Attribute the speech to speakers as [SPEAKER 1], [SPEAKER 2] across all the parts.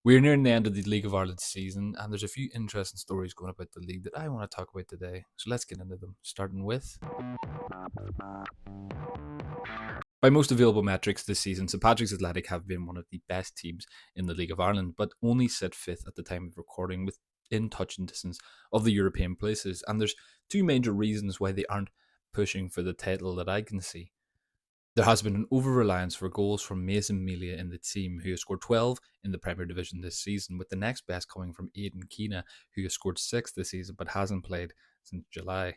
[SPEAKER 1] We're nearing the end of the League of Ireland season, and there's a few interesting stories going about the league that I want to talk about today. So let's get into them, starting with by most available metrics this season, St Patrick's Athletic have been one of the best teams in the League of Ireland, but only sit fifth at the time of recording within touching distance of the European places. And there's two major reasons why they aren't pushing for the title that I can see. There has been an over-reliance for goals from Mason Melia in the team, who has scored 12 in the Premier Division this season, with the next best coming from Aidan Keena, who has scored 6 this season but hasn't played since July.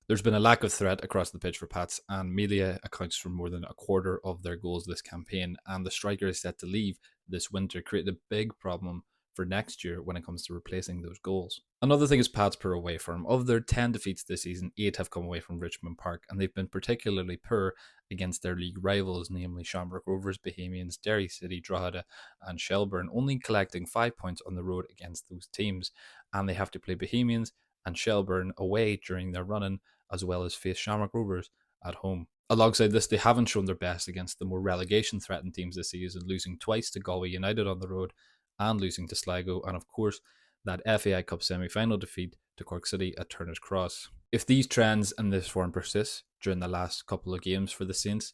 [SPEAKER 1] There's been a lack of threat across the pitch for Pats, and Melia accounts for more than a quarter of their goals this campaign, and the striker is set to leave this winter, creating a big problem for next year when it comes to replacing those goals. Another thing is Pats per away form. Of their 10 defeats this season, 8 have come away from Richmond Park, and they've been particularly poor against their league rivals, namely Shamrock Rovers, Bohemians, Derry City, Drogheda, and Shelbourne, only collecting 5 points on the road against those teams. And they have to play Bohemians and Shelbourne away during their run-in, as well as face Shamrock Rovers at home. Alongside this, they haven't shown their best against the more relegation-threatened teams this season, losing twice to Galway United on the road and losing to Sligo, and of course, that FAI Cup semi-final defeat to Cork City at Turner's Cross. If these trends and this form persist during the last couple of games for the Saints,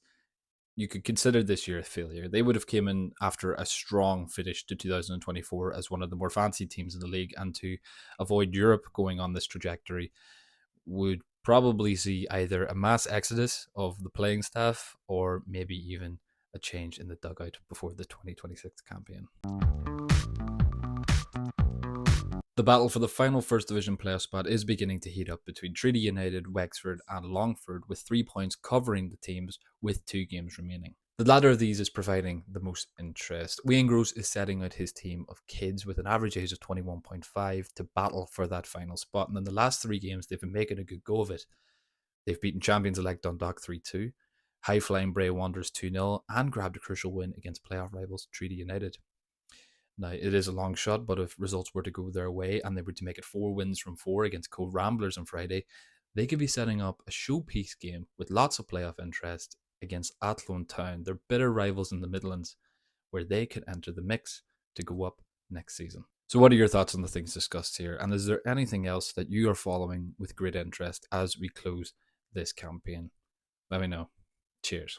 [SPEAKER 1] you could consider this year a failure. They would have came in after a strong finish to 2024 as one of the more fancy teams in the league, and to avoid Europe going on this trajectory would probably see either a mass exodus of the playing staff or maybe even a change in the dugout before the 2026 campaign. The battle for the final First Division playoff spot is beginning to heat up between Treaty United, Wexford, and Longford, with 3 points covering the teams with 2 games remaining. The latter of these is providing the most interest. Wayne Gross is setting out his team of kids with an average age of 21.5 to battle for that final spot. And in the last 3 games, they've been making a good go of it. They've beaten champions-elect Dundalk 3-2, high-flying Bray Wanderers 2-0, and grabbed a crucial win against playoff rivals Treaty United. Now, it is a long shot, but if results were to go their way and they were to make it 4 wins from 4 against Cove Ramblers on Friday, they could be setting up a showpiece game with lots of playoff interest against Athlone Town, their bitter rivals in the Midlands, where they could enter the mix to go up next season. So what are your thoughts on the things discussed here? And is there anything else that you are following with great interest as we close this campaign? Let me know. Cheers.